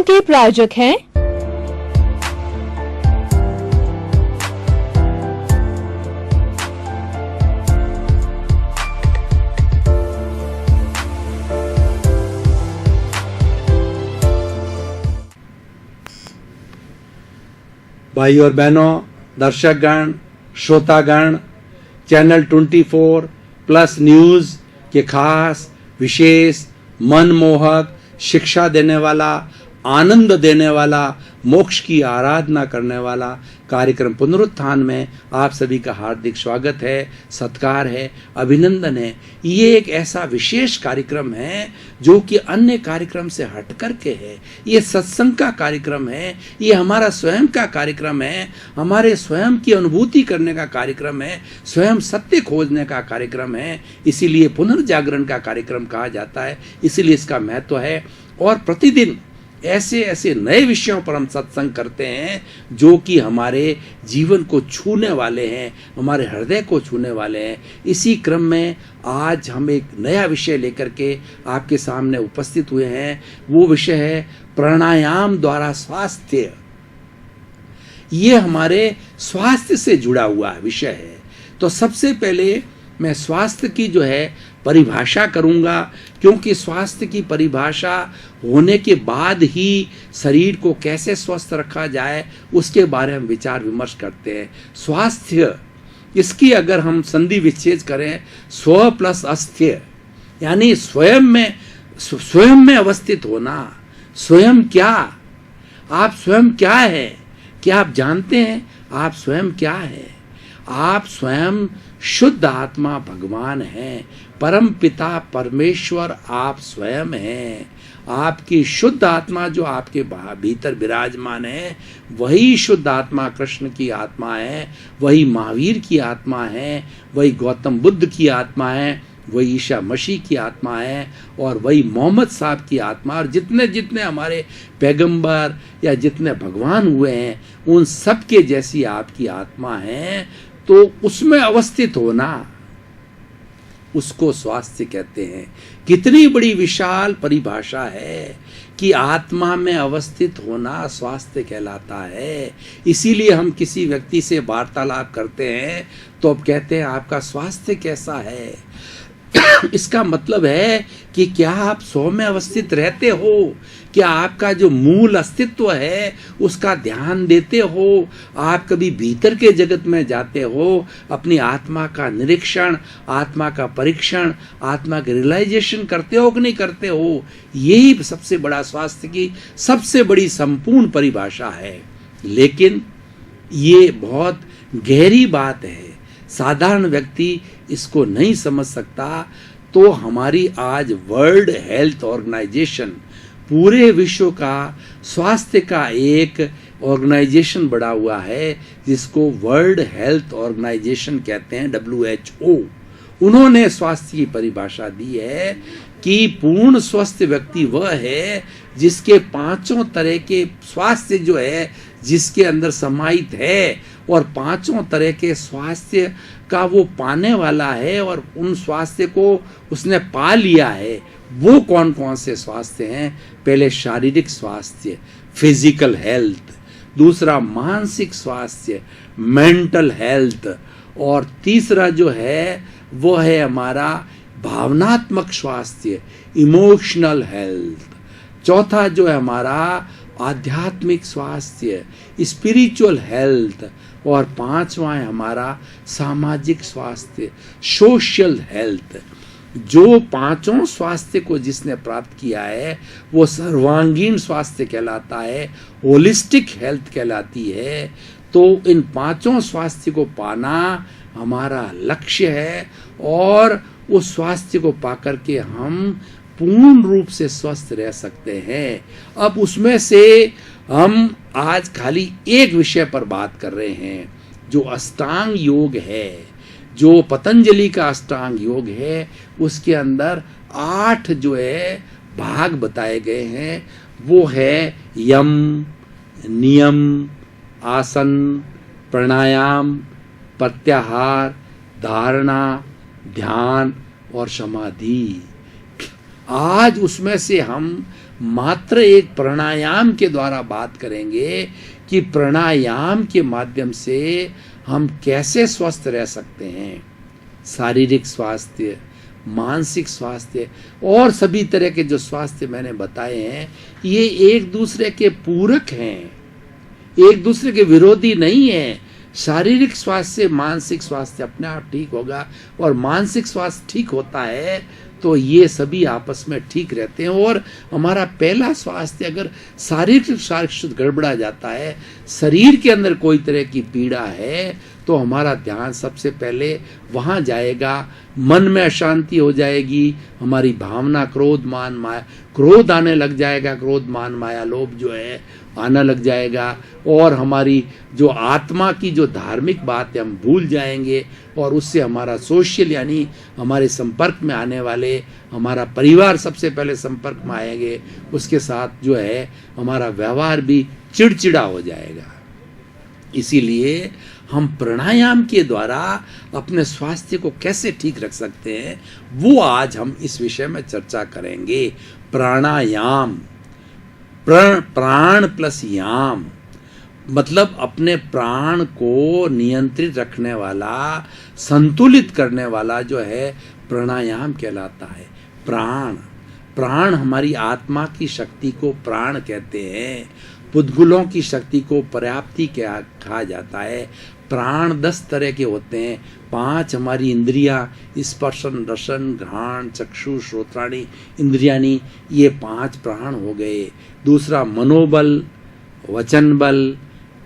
के प्रायोजक हैं भाई और बहनों, दर्शकगण, श्रोतागण, चैनल 24 प्लस न्यूज़ के खास विशेष मनमोहक शिक्षा देने वाला, आनंद देने वाला, मोक्ष की आराधना करने वाला कार्यक्रम पुनरुत्थान में आप सभी का हार्दिक स्वागत है, सत्कार है, अभिनंदन है। ये एक ऐसा विशेष कार्यक्रम है जो कि अन्य कार्यक्रम से हट करके है। ये सत्संग का कार्यक्रम है, ये हमारा स्वयं का कार्यक्रम है, हमारे स्वयं की अनुभूति करने का कार्यक्रम है, स्वयं सत्य खोजने का कार्यक्रम है। इसीलिए पुनर्जागरण का कार्यक्रम कहा जाता है, इसीलिए इसका महत्व है। और प्रतिदिन ऐसे ऐसे नए विषयों पर हम सत्संग करते हैं जो कि हमारे जीवन को छूने वाले हैं, हमारे हृदय को छूने वाले हैं। इसी क्रम में आज हम एक नया विषय लेकर के आपके सामने उपस्थित हुए हैं। वो विषय है प्राणायाम द्वारा स्वास्थ्य। ये हमारे स्वास्थ्य से जुड़ा हुआ विषय है। तो सबसे पहले मैं स्वास्थ्य की जो है परिभाषा करूंगा, क्योंकि स्वास्थ्य की परिभाषा होने के बाद ही शरीर को कैसे स्वस्थ रखा जाए उसके बारे में विचार विमर्श करते हैं। स्वास्थ्य, इसकी अगर हम संधि विच्छेद करें, स्व प्लस अस्त्य, यानी स्वयं में अवस्थित होना। स्वयं क्या? आप स्वयं क्या है? क्या आप जानते हैं आप स्वयं क्या है? आप स्वयं शुद्ध आत्मा भगवान हैं, परम पिता परमेश्वर आप स्वयं हैं। आपकी शुद्ध आत्मा जो आपके भीतर विराजमान है, वही शुद्ध आत्मा कृष्ण की आत्मा है, वही महावीर की आत्मा है, वही गौतम बुद्ध की आत्मा है, वही ईसा मसीह की आत्मा है, और वही मोहम्मद साहब की आत्मा। और जितने जितने हमारे पैगंबर या जितने भगवान हुए हैं, उन सब के जैसी आपकी आत्मा है। तो उसमें अवस्थित होना, उसको स्वास्थ्य कहते हैं। कितनी बड़ी विशाल परिभाषा है कि आत्मा में अवस्थित होना स्वास्थ्य कहलाता है। इसीलिए हम किसी व्यक्ति से वार्तालाप करते हैं तो अब कहते हैं आपका स्वास्थ्य कैसा है। इसका मतलब है कि क्या आप स्व में अवस्थित रहते हो, क्या आपका जो मूल अस्तित्व है उसका ध्यान देते हो, आप कभी भीतर के जगत में जाते हो, अपनी आत्मा का निरीक्षण, आत्मा का परीक्षण, आत्मा का रियलाइजेशन करते हो कि नहीं करते हो। यही सबसे बड़ा स्वास्थ्य की सबसे बड़ी संपूर्ण परिभाषा है। लेकिन ये बहुत गहरी बात है, साधारण व्यक्ति इसको नहीं समझ सकता। तो हमारी आज वर्ल्ड हेल्थ ऑर्गेनाइजेशन, पूरे विश्व का स्वास्थ्य का एक ऑर्गेनाइजेशन बना हुआ है जिसको वर्ल्ड हेल्थ ऑर्गेनाइजेशन कहते हैं, WHO। उन्होंने स्वास्थ्य की परिभाषा दी है कि पूर्ण स्वस्थ व्यक्ति वह है जिसके पांचों तरह के स्वास्थ्य जो है जिसके अंदर समाहित है, और पांचों तरह के स्वास्थ्य का वो पाने वाला है और उन स्वास्थ्य को उसने पा लिया है। वो कौन कौन से स्वास्थ्य हैं? पहले शारीरिक स्वास्थ्य, फिजिकल हेल्थ, दूसरा मानसिक स्वास्थ्य, मेंटल हेल्थ, और तीसरा जो है वो है हमारा भावनात्मक स्वास्थ्य, इमोशनल हेल्थ, चौथा जो है हमारा आध्यात्मिक स्वास्थ्य, स्पिरिचुअल हेल्थ, और पांचवा है हमारा सामाजिक स्वास्थ्य, सोशल हेल्थ। जो पांचों स्वास्थ्य को जिसने प्राप्त किया है वो सर्वांगीण स्वास्थ्य कहलाता है, होलिस्टिक हेल्थ कहलाती है। तो इन पांचों स्वास्थ्य को पाना हमारा लक्ष्य है, और उस स्वास्थ्य को पाकर के हम पूर्ण रूप से स्वस्थ रह सकते हैं। अब उसमें से हम आज खाली एक विषय पर बात कर रहे हैं, जो अष्टांग योग है, जो पतंजलि का अष्टांग योग है। उसके अंदर 8 जो है भाग बताए गए हैं। वो है यम, नियम, आसन, प्राणायाम, प्रत्याहार, धारणा, ध्यान और समाधि। आज उसमें से हम मात्र एक प्राणायाम के द्वारा बात करेंगे कि प्राणायाम के माध्यम से हम कैसे स्वस्थ रह सकते हैं। शारीरिक स्वास्थ्य, मानसिक स्वास्थ्य और सभी तरह के जो स्वास्थ्य मैंने बताए हैं, ये एक दूसरे के पूरक हैं, एक दूसरे के विरोधी नहीं है। शारीरिक स्वास्थ्य से मानसिक स्वास्थ्य अपने आप ठीक होगा, और मानसिक स्वास्थ्य ठीक होता है तो ये सभी आपस में ठीक रहते हैं। और हमारा पहला स्वास्थ्य अगर शारीरिक स्वास्थ्य गड़बड़ा जाता है, शरीर के अंदर कोई तरह की पीड़ा है, तो हमारा ध्यान सबसे पहले वहाँ जाएगा, मन में अशांति हो जाएगी, हमारी भावना क्रोध मान माया, क्रोध आने लग जाएगा, क्रोध मान माया लोभ जो है आना लग जाएगा, और हमारी जो आत्मा की जो धार्मिक बात है हम भूल जाएंगे, और उससे हमारा सोशल यानी हमारे संपर्क में आने वाले हमारा परिवार सबसे पहले संपर्क में आएंगे, उसके साथ जो है हमारा व्यवहार भी चिड़चिड़ा हो जाएगा। इसीलिए हम प्राणायाम के द्वारा अपने स्वास्थ्य को कैसे ठीक रख सकते हैं, वो आज हम इस विषय में चर्चा करेंगे। प्राणायाम, प्राण प्लस याम मतलब अपने प्राण को नियंत्रित रखने वाला, संतुलित करने वाला जो है प्राणायाम कहलाता है। प्राण हमारी आत्मा की शक्ति को प्राण कहते हैं। पुद्गलों की शक्ति को पर्याप्ति कहा जाता है। प्राण 10 तरह के होते हैं। 5 हमारी इंद्रियां, स्पर्शन रसन घ्राण चक्षु श्रोत्राणी इंद्रियानी, ये 5 प्राण हो गए। दूसरा मनोबल, वचन बल,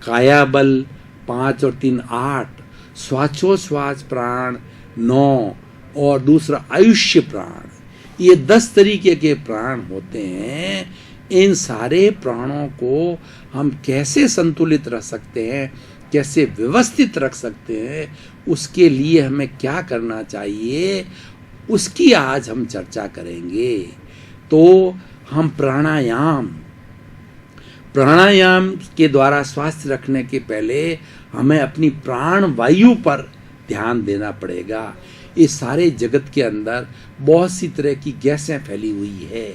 काया बल 5 और 3 8, श्वासोश्वास प्राण 9, और दूसरा आयुष्य प्राण। ये 10 तरीके के प्राण होते हैं। इन सारे प्राणों को हम कैसे संतुलित रख सकते हैं, कैसे व्यवस्थित रख सकते हैं, उसके लिए हमें क्या करना चाहिए, उसकी आज हम चर्चा करेंगे। तो हम प्राणायाम के द्वारा स्वास्थ्य रखने के पहले हमें अपनी प्राण वायु पर ध्यान देना पड़ेगा। इस सारे जगत के अंदर बहुत सी तरह की गैसें फैली हुई है।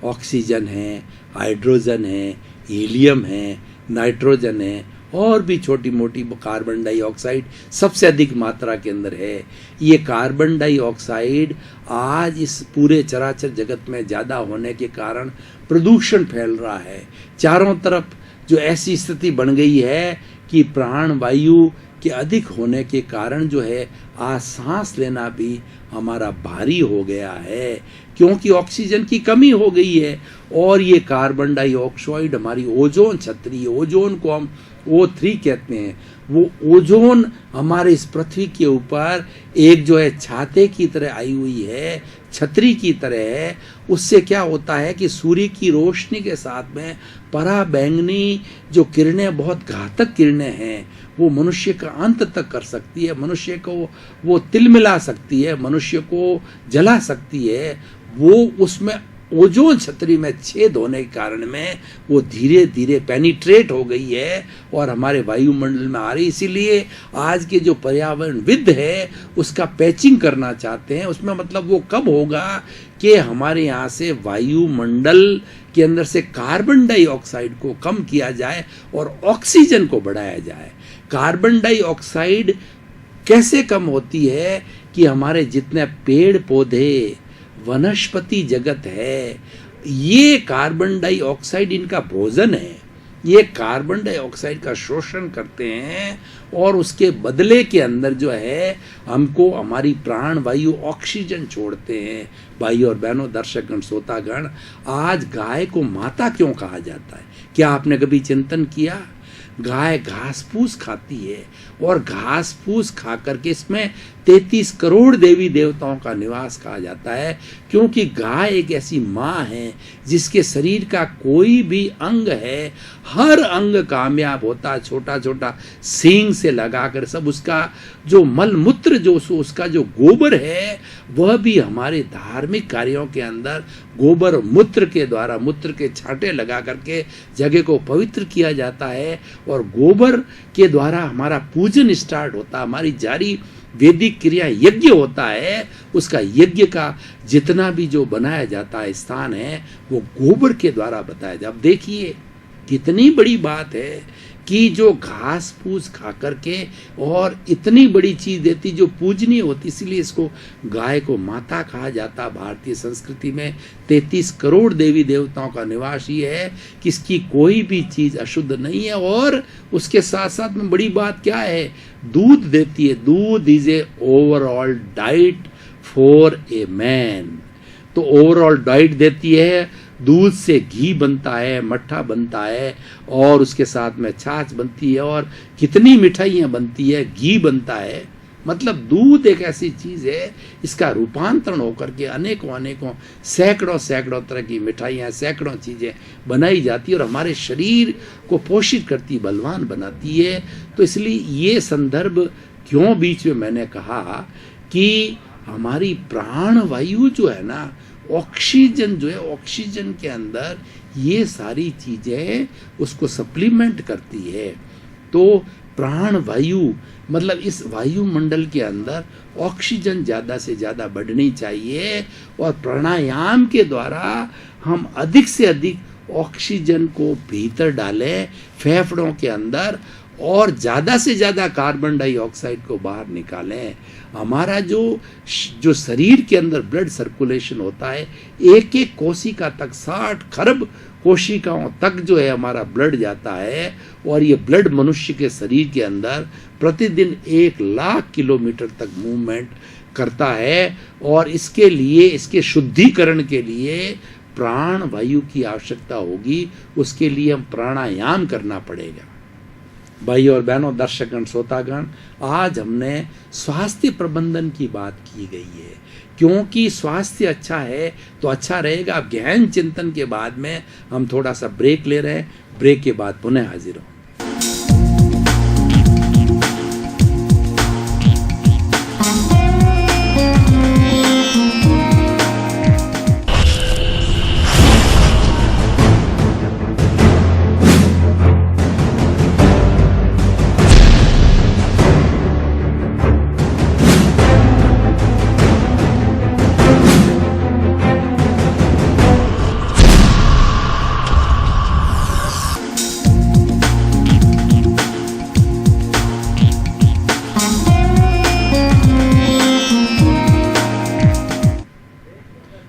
ऑक्सीजन है, हाइड्रोजन है, हीलियम है, नाइट्रोजन है, और भी छोटी मोटी कार्बन डाइऑक्साइड सबसे अधिक मात्रा के अंदर है। ये कार्बन डाइऑक्साइड आज इस पूरे चराचर जगत में ज़्यादा होने के कारण प्रदूषण फैल रहा है। चारों तरफ जो ऐसी स्थिति बन गई है कि प्राण वायु के अधिक होने के कारण जो है आज सांस लेना भी हमारा भारी हो गया है, क्योंकि ऑक्सीजन की कमी हो गई है। और ये कार्बन डाइऑक्साइड हमारी ओजोन छतरी, ओजोन को हम O3 कहते हैं, वो ओजोन हमारे इस पृथ्वी के ऊपर एक जो है छाते की तरह आई हुई है, छतरी की तरह है। उससे क्या होता है कि सूर्य की रोशनी के साथ में पराबैंगनी जो किरणें, बहुत घातक किरणें हैं, वो मनुष्य का अंत तक कर सकती है, मनुष्य को वो तिलमिला सकती है, मनुष्य को जला सकती है। वो उसमें ओजोन छतरी में छेद होने के कारण में वो धीरे धीरे पेनिट्रेट हो गई है और हमारे वायुमंडल में आ रही। इसीलिए आज के जो पर्यावरणविद है उसका पैचिंग करना चाहते हैं। उसमें मतलब वो कब होगा कि हमारे यहाँ से वायुमंडल के अंदर से कार्बन डाइऑक्साइड को कम किया जाए और ऑक्सीजन को बढ़ाया जाए। कार्बन डाइऑक्साइड कैसे कम होती है कि हमारे जितने पेड़ पौधे, वनस्पति जगत है, ये कार्बन डाइऑक्साइड इनका भोजन है। ये कार्बन डाइऑक्साइड का शोषण करते हैं और उसके बदले के अंदर जो है हमको हमारी प्राण वायु ऑक्सीजन छोड़ते हैं। भाई और बहनों, दर्शकगण, श्रोतागण, आज गाय को माता क्यों कहा जाता है? क्या आपने कभी चिंतन किया? गाय घास फूस खाती है और घास फूस खा करके इसमें 33 करोड़ देवी देवताओं का निवास कहा जाता है, क्योंकि गाय एक ऐसी माँ है जिसके शरीर का कोई भी अंग है, हर अंग कामयाब होता है। छोटा छोटा सींग से लगाकर सब उसका जो मल मूत्र, जो उसका जो गोबर है, वह भी हमारे धार्मिक कार्यों के अंदर गोबर मूत्र के द्वारा, मूत्र के छांटे लगा करके जगह को पवित्र किया जाता है और गोबर के द्वारा हमारा पूजन स्टार्ट होता है। हमारी जारी वैदिक क्रिया यज्ञ होता है, उसका यज्ञ का जितना भी जो बनाया जाता है स्थान है वो गोबर के द्वारा बताया जाता है। अब देखिए कितनी बड़ी बात है कि जो घास फूस खा करके और इतनी बड़ी चीज देती जो पूजनीय होती, इसलिए इसको गाय को माता कहा जाता। भारतीय संस्कृति में 33 करोड़ देवी देवताओं का निवास ही है कि इसकी कोई भी चीज अशुद्ध नहीं है। और उसके साथ साथ में बड़ी बात क्या है, दूध देती है। दूध is a overall diet for a man. तो ओवरऑल डाइट देती है, दूध से घी बनता है, मट्ठा बनता है और उसके साथ में छाछ बनती है और कितनी मिठाइयाँ बनती है, घी बनता है। मतलब दूध एक ऐसी चीज़ है, इसका रूपांतरण होकर के अनेकों सैकड़ों तरह की मिठाइयाँ, सैकड़ों चीज़ें बनाई जाती है और हमारे शरीर को पोषित करती, बलवान बनाती है। तो इसलिए ये संदर्भ क्यों बीच में मैंने कहा कि हमारी प्राण वायु जो है ना, ऑक्सीजन जो है, ऑक्सीजन के अंदर ये सारी चीजें उसको सप्लीमेंट करती है। तो प्राण वायु मतलब इस वायुमंडल के अंदर ऑक्सीजन ज़्यादा से ज़्यादा बढ़नी चाहिए और प्राणायाम के द्वारा हम अधिक से अधिक ऑक्सीजन को भीतर डालें फेफड़ों के अंदर और ज़्यादा से ज़्यादा कार्बन डाइऑक्साइड को बाहर निकालें। हमारा जो शरीर के अंदर ब्लड सर्कुलेशन होता है, एक एक कोशिका तक 60 खरब कोशिकाओं तक जो है हमारा ब्लड जाता है और ये ब्लड मनुष्य के शरीर के अंदर प्रतिदिन 1 लाख किलोमीटर तक मूवमेंट करता है। और इसके लिए, इसके शुद्धिकरण के लिए प्राण वायु की आवश्यकता होगी। उसके लिए हम प्राणायाम करना पड़ेगा। भाई और बहनों, दर्शकगण, श्रोतागण, आज हमने स्वास्थ्य प्रबंधन की बात की गई है क्योंकि स्वास्थ्य अच्छा है तो अच्छा रहेगा। अब गहन चिंतन के बाद में हम थोड़ा सा ब्रेक ले रहे हैं। ब्रेक के बाद पुनः हाजिर हों।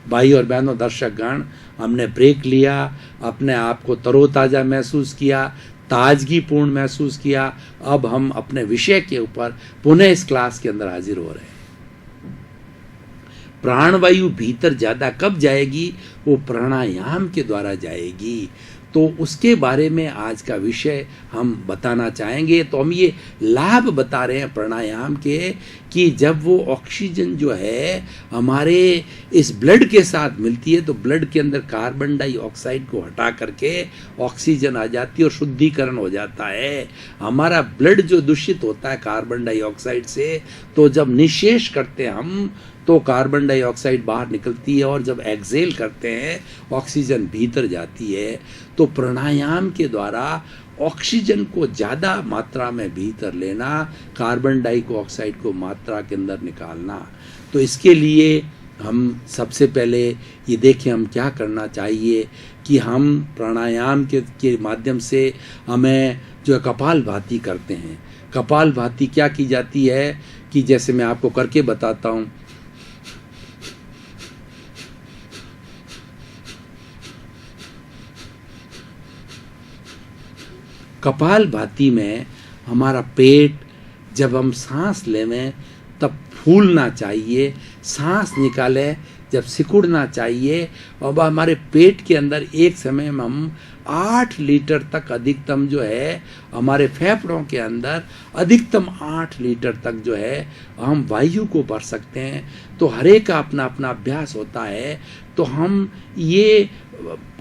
भाई और बहनों, दर्शकगण, हमने ब्रेक लिया, अपने आप को तरोताज़ा महसूस किया, ताजगीपूर्ण महसूस किया। अब हम अपने विषय के ऊपर पुनः इस क्लास के अंदर हाजिर हो रहे हैं। प्राणवायु भीतर ज़्यादा कब जाएगी? वो प्राणायाम के द्वारा जाएगी। तो उसके बारे में आज का विषय हम बताना चाहेंगे। तो हम ये लाभ बता रहे हैं प्राणायाम के कि जब वो ऑक्सीजन जो है हमारे इस ब्लड के साथ मिलती है तो ब्लड के अंदर कार्बन डाइऑक्साइड को हटा करके ऑक्सीजन आ जाती है और शुद्धिकरण हो जाता है। हमारा ब्लड जो दूषित होता है कार्बन डाइऑक्साइड से, तो जब निःशेष करते हैं हम तो कार्बन डाइऑक्साइड बाहर निकलती है और जब एक्सेल करते हैं ऑक्सीजन भीतर जाती है। तो प्राणायाम के द्वारा ऑक्सीजन को ज़्यादा मात्रा में भीतर लेना, कार्बन डाइऑक्साइड को मात्रा के अंदर निकालना। तो इसके लिए हम सबसे पहले ये देखें हम क्या करना चाहिए कि हम प्राणायाम के माध्यम से हमें जो है कपालभाति करते हैं। कपालभाति क्या की जाती है कि जैसे मैं आपको करके बताता हूँ। कपालभाति में हमारा पेट जब हम सांस लेवें तब फूलना चाहिए, सांस निकालें जब सिकुड़ना चाहिए। और हमारे पेट के अंदर एक समय में हम 8 लीटर तक अधिकतम जो है हमारे फेफड़ों के अंदर अधिकतम 8 लीटर तक जो है हम वायु को भर सकते हैं। तो हर एक का अपना अपना अभ्यास होता है। तो हम ये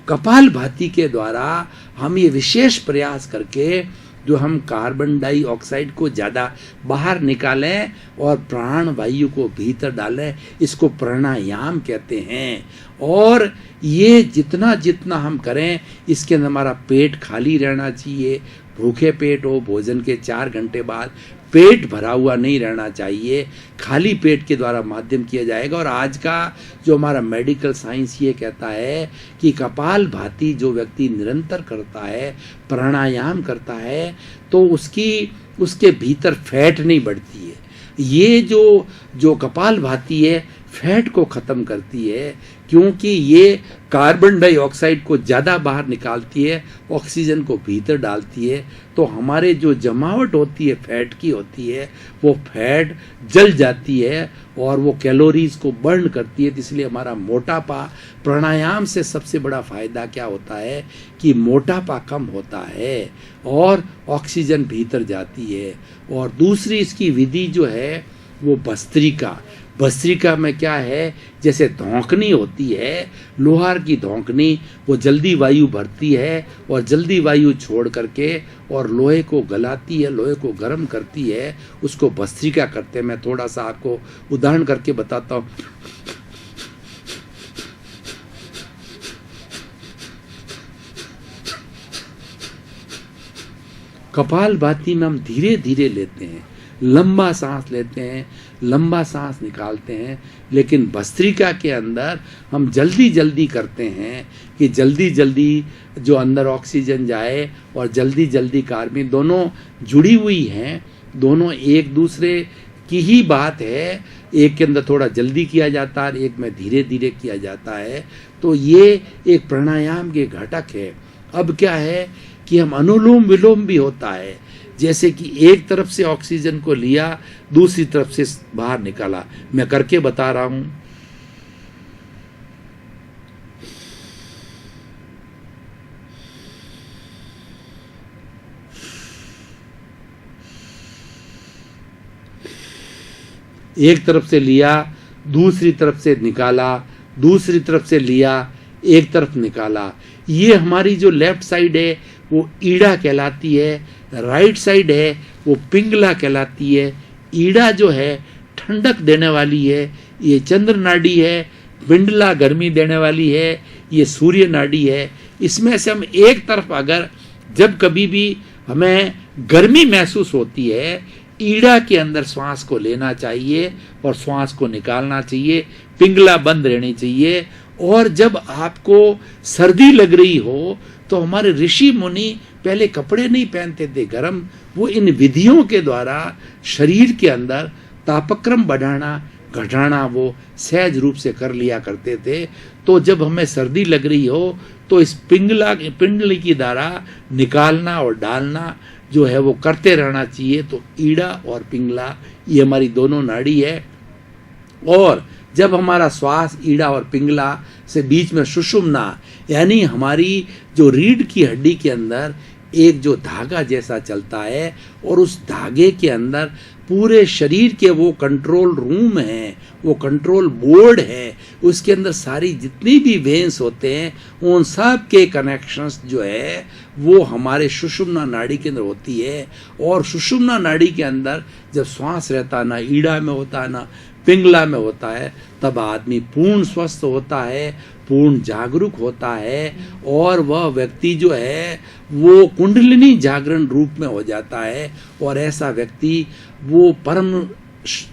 कपालभाति के द्वारा हम ये विशेष प्रयास करके जो हम कार्बन डाइऑक्साइड को ज़्यादा बाहर निकालें और प्राण वायु को भीतर डालें, इसको प्राणायाम कहते हैं। और ये जितना जितना हम करें इसके अंदर हमारा पेट खाली रहना चाहिए, भूखे पेट हो, भोजन के 4 घंटे बाद पेट भरा हुआ नहीं रहना चाहिए, खाली पेट के द्वारा माध्यम किया जाएगा। और आज का जो हमारा मेडिकल साइंस ये कहता है कि कपालभाति जो व्यक्ति निरंतर करता है, प्राणायाम करता है, तो उसके भीतर फैट नहीं बढ़ती है। ये जो कपालभाति है फैट को ख़त्म करती है, क्योंकि ये कार्बन डाइऑक्साइड को ज़्यादा बाहर निकालती है, ऑक्सीजन को भीतर डालती है। तो हमारे जो जमावट होती है फैट की होती है, वो फैट जल जाती है और वो कैलोरीज को बर्न करती है। इसलिए हमारा मोटापा, प्राणायाम से सबसे बड़ा फ़ायदा क्या होता है कि मोटापा कम होता है और ऑक्सीजन भीतर जाती है। और दूसरी इसकी विधि जो है वो भस्त्रिका में क्या है, जैसे धौंकनी होती है, लोहार की धौंकनी, वो जल्दी वायु भरती है और जल्दी वायु छोड़ करके और लोहे को गलाती है, लोहे को गर्म करती है, उसको भस्त्रिका करते हैं। मैं थोड़ा सा आपको उदाहरण करके बताता हूँ। कपालभाति में हम धीरे धीरे लेते हैं, लंबा सांस लेते हैं, लंबा सांस निकालते हैं, लेकिन भस्त्रिका के अंदर हम जल्दी जल्दी करते हैं कि जल्दी जल्दी जो अंदर ऑक्सीजन जाए और जल्दी जल्दी कार्बन, दोनों जुड़ी हुई हैं, दोनों एक दूसरे की ही बात है। एक के अंदर थोड़ा जल्दी किया जाता है, एक में धीरे धीरे किया जाता है। तो ये एक प्राणायाम के घटक है। अब क्या है कि हम अनुलोम विलोम भी होता है, जैसे कि एक तरफ से ऑक्सीजन को लिया, दूसरी तरफ से बाहर निकाला। मैं करके बता रहा हूं। एक तरफ से लिया, दूसरी तरफ से निकाला, दूसरी तरफ से लिया, एक तरफ निकाला। ये हमारी जो लेफ्ट साइड है वो ईड़ा कहलाती है, राइट साइड है वो पिंगला कहलाती है। ईड़ा जो है ठंडक देने वाली है, ये चंद्र नाड़ी है। पिंडला गर्मी देने वाली है, ये सूर्य नाड़ी है। इसमें से हम एक तरफ अगर जब कभी भी हमें गर्मी महसूस होती है, ईड़ा के अंदर श्वास को लेना चाहिए और श्वास को निकालना चाहिए, पिंगला बंद रहनी चाहिए। और जब आपको सर्दी लग रही हो तो हमारे ऋषि मुनि पहले कपड़े नहीं पहनते थे गरम, वो इन विधियों के द्वारा शरीर के अंदर तापक्रम बढ़ाना घटाना वो सहज रूप से कर लिया करते थे। तो जब हमें सर्दी लग रही हो तो इस पिंडली की द्वारा निकालना और डालना जो है वो करते रहना चाहिए। तो ईड़ा और पिंगला ये हमारी दोनों नाड़ी है। और जब हमारा श्वास ईड़ा और पिंगला से बीच में सुषुम्ना, यानी हमारी जो रीढ़ की हड्डी के अंदर एक जो धागा जैसा चलता है और उस धागे के अंदर पूरे शरीर के वो कंट्रोल रूम है, वो कंट्रोल बोर्ड है, उसके अंदर सारी जितनी भी वेन्स होते हैं उन सब के कनेक्शंस जो है वो हमारे सुषुम्ना नाड़ी के अंदर होती है। और सुषुम्ना नाड़ी के अंदर जब श्वास रहता ना ईड़ा में होता ना पिंगला में होता है, तब आदमी पूर्ण स्वस्थ होता है, पूर्ण जागरूक होता है और वह व्यक्ति जो है वो कुंडलिनी जागरण रूप में हो जाता है। और ऐसा व्यक्ति वो परम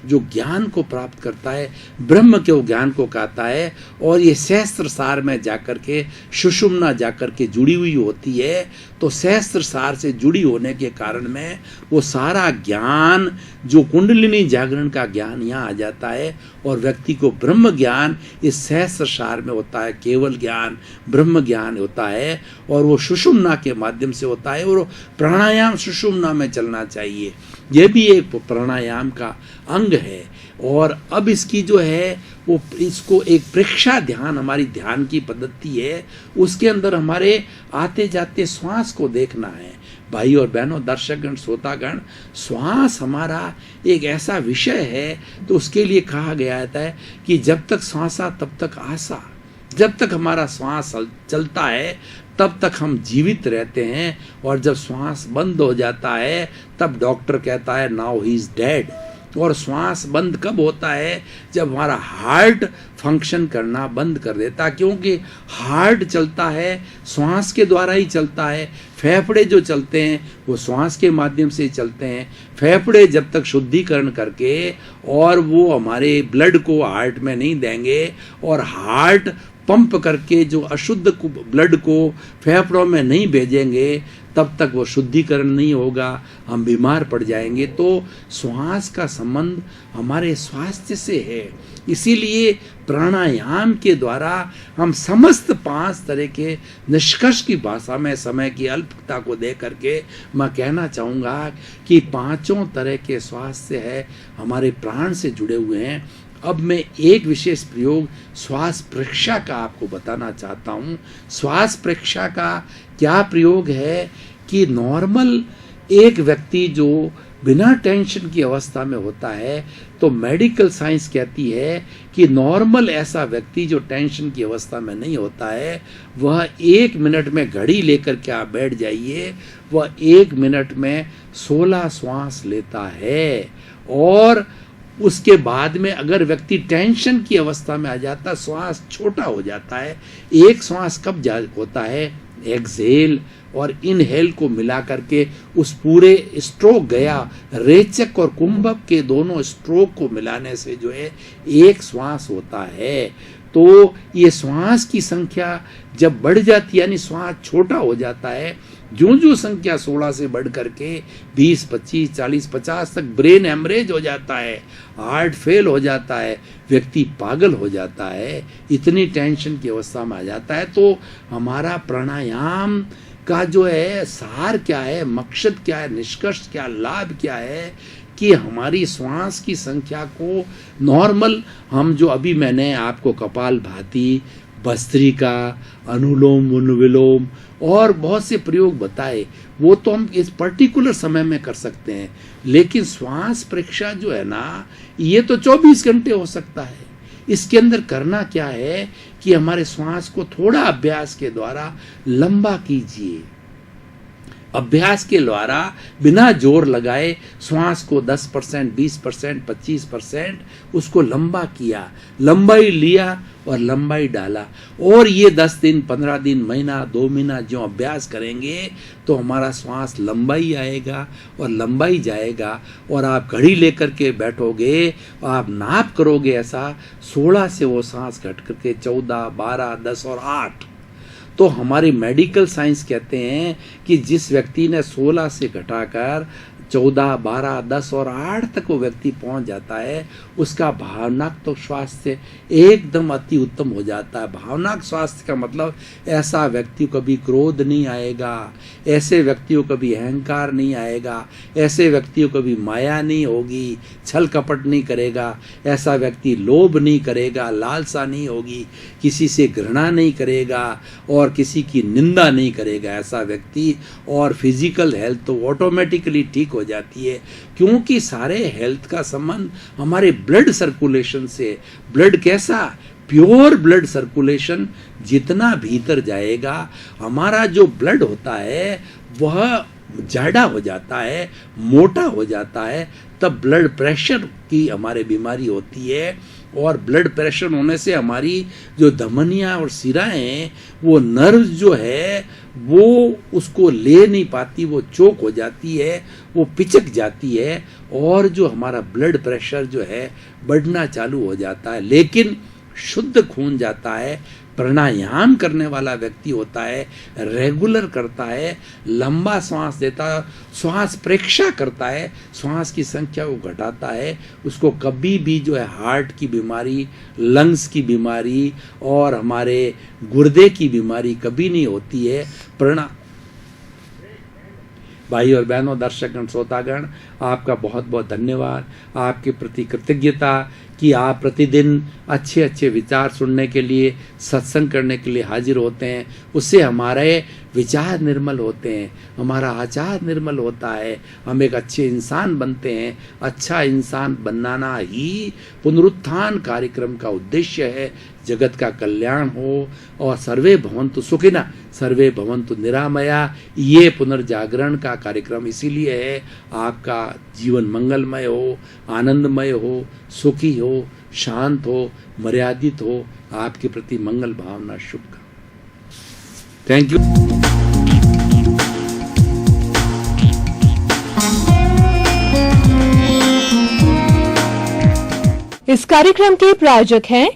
जो ज्ञान को प्राप्त करता है, ब्रह्म के वो ज्ञान को कहता है। और ये सहस्त्र सार में जाकर के सुषुम्ना जाकर के जुड़ी हुई होती है। तो सहस्त्र सार से जुड़ी होने के कारण में वो सारा ज्ञान जो कुंडलिनी जागरण का ज्ञान यहाँ आ जाता है और व्यक्ति को ब्रह्म ज्ञान इस सहस्त्र सार में होता है, केवल ज्ञान ब्रह्म ज्ञान होता है और वो सुषुम्ना के माध्यम से होता है। और प्राणायाम सुषुम्ना में चलना चाहिए, यह भी एक प्राणायाम का अंग है। और अब इसकी जो है वो इसको एक प्रेक्षा ध्यान हमारी ध्यान की पद्धति है, उसके अंदर हमारे आते जाते श्वास को देखना है। भाई और बहनों, दर्शकगण, श्रोतागण, श्वास हमारा एक ऐसा विषय है तो उसके लिए कहा गया है कि जब तक श्वासा तब तक आशा। जब तक हमारा श्वास चलता है तब तक हम जीवित रहते हैं और जब श्वास बंद हो जाता है तब डॉक्टर कहता है नाउ ही इज डेड। और श्वास बंद कब होता है? जब हमारा हार्ट फंक्शन करना बंद कर देता, क्योंकि हार्ट चलता है श्वास के द्वारा ही चलता है, फेफड़े जो चलते हैं वो श्वास के माध्यम से चलते हैं। फेफड़े जब तक शुद्धिकरण करके और वो हमारे ब्लड को हार्ट में नहीं देंगे और हार्ट पंप करके जो अशुद्ध ब्लड को फेफड़ों में नहीं भेजेंगे, तब तक वो शुद्धिकरण नहीं होगा, हम बीमार पड़ जाएंगे। तो श्वास का संबंध हमारे स्वास्थ्य से है। इसीलिए प्राणायाम के द्वारा हम समस्त 5 तरह के निष्कर्ष की भाषा में समय की अल्पता को दे करके मैं कहना चाहूँगा कि 5 तरह के स्वास्थ्य है हमारे प्राण से जुड़े हुए हैं। अब मैं एक विशेष प्रयोग श्वास परीक्षा का आपको बताना चाहता हूँ। श्वास परीक्षा का क्या प्रयोग है कि नॉर्मल एक व्यक्ति जो बिना टेंशन की अवस्था में होता है, तो मेडिकल साइंस कहती है कि नॉर्मल ऐसा व्यक्ति जो टेंशन की अवस्था में नहीं होता है, वह 1 मिनट में घड़ी लेकर के आप बैठ जाइए, वह 1 मिनट में 16 श्वास लेता है। और उसके बाद में अगर व्यक्ति टेंशन की अवस्था में आ जाता, श्वास छोटा हो जाता है। एक श्वास कब होता है, एक्सहेल और इनहेल को मिला करके उस पूरे स्ट्रोक गया, रेचक और कुंभक के दोनों स्ट्रोक को मिलाने से जो है एक श्वास होता है। तो ये श्वास की संख्या जब बढ़ जाती है, यानी श्वास छोटा हो जाता है, जो संख्या 16 से बढ़ करके 20, 25, 40, 50 तक ब्रेन हेमरेज हो जाता है, हार्ट फेल हो जाता है, व्यक्ति पागल हो जाता है, इतनी टेंशन की अवस्था में आ जाता है। तो हमारा प्राणायाम का जो है सार क्या है, मकसद क्या है, निष्कर्ष क्या, लाभ क्या है कि हमारी श्वास की संख्या को नॉर्मल हम जो अभी मैंने आपको कपालभाति, भस्त्रिका, अनुलोम विलोम और बहुत से प्रयोग बताए, वो तो हम इस पर्टिकुलर समय में कर सकते हैं। लेकिन श्वास परीक्षा जो है ना, ये तो 24 घंटे हो सकता है। इसके अंदर करना क्या है कि हमारे श्वास को थोड़ा अभ्यास के द्वारा लंबा कीजिए। अभ्यास के द्वारा बिना जोर लगाए श्वास को 10%, 20%, 25% उसको लंबा किया, लंबाई लिया और लंबाई डाला। और ये 10 दिन, 15 दिन, महीना, 2 महीना जो अभ्यास करेंगे तो हमारा श्वास लंबाई आएगा और लंबाई जाएगा। और आप घड़ी लेकर के बैठोगे, आप नाप करोगे ऐसा, 16 से वो सांस घट करके 14, 12, 10 और 8। तो हमारी मेडिकल साइंस कहते हैं कि जिस व्यक्ति ने 16 से घटाकर 14, 12, 10 और 8 तक वो व्यक्ति पहुंच जाता है, उसका भावनात्मक स्वास्थ्य एकदम अति उत्तम हो जाता है। भावनात्मक स्वास्थ्य का मतलब ऐसा व्यक्ति को कभी क्रोध नहीं आएगा, ऐसे व्यक्तियों को कभी अहंकार नहीं आएगा, ऐसे व्यक्तियों को कभी माया नहीं होगी, छल कपट नहीं करेगा, ऐसा व्यक्ति लोभ नहीं करेगा, लालसा नहीं होगी, किसी से घृणा नहीं करेगा और किसी की निंदा नहीं करेगा ऐसा व्यक्ति। और फिजिकल हेल्थ तो ऑटोमेटिकली ठीक हो जाती है, क्योंकि सारे हेल्थ का संबंध हमारे ब्लड सर्कुलेशन से। ब्लड कैसा, प्योर ब्लड सर्कुलेशन जितना भीतर जाएगा, हमारा जो ब्लड होता है वह जाड़ा हो जाता है, मोटा हो जाता है, तब ब्लड प्रेशर की हमारे बीमारी होती है। और ब्लड प्रेशर होने से हमारी जो धमनियाँ और सिराएं हैं, वो नर्व जो है वो उसको ले नहीं पाती, वो चोक हो जाती है, वो पिचक जाती है और जो हमारा ब्लड प्रेशर जो है बढ़ना चालू हो जाता है। लेकिन शुद्ध खून जाता है, प्राणायाम करने वाला व्यक्ति होता है, रेगुलर करता है, लंबा श्वास देता है, श्वास परीक्षा करता है, श्वास की संख्या को घटाता है, उसको कभी भी जो है हार्ट की बीमारी, लंग्स की बीमारी और हमारे गुर्दे की बीमारी कभी नहीं होती है। भाई और बहनों, दर्शकगण, श्रोतागण, आपका बहुत बहुत धन्यवाद, आपके प्रति कृतज्ञता कि आप प्रतिदिन अच्छे अच्छे विचार सुनने के लिए, सत्संग करने के लिए हाजिर होते हैं। उससे हमारे विचार निर्मल होते हैं, हमारा आचार निर्मल होता है, हम एक अच्छे इंसान बनते हैं। अच्छा इंसान बनाना ही पुनरुत्थान कार्यक्रम का उद्देश्य है। जगत का कल्याण हो और सर्वे भवन्तु सुखिनः सर्वे भवन्तु निरामया, ये पुनर्जागरण का कार्यक्रम इसीलिए है। आपका जीवन मंगलमय हो, आनंदमय हो, सुखी हो, शांत हो, मर्यादित हो, आपके प्रति मंगल भावना शुभ। Thank you. इस कार्यक्रम के प्रायोजक हैं